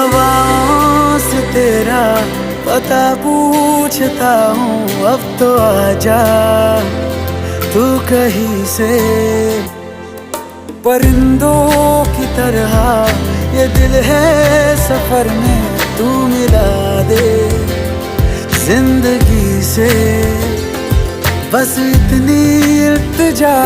हवाओं से तेरा पता पूछता हूँ, अब तो आजा तू कहीं से। परिंदों की तरह ये दिल है सफर में, तू मिला दे जिंदगी से, बस इतनी इल्तिजा।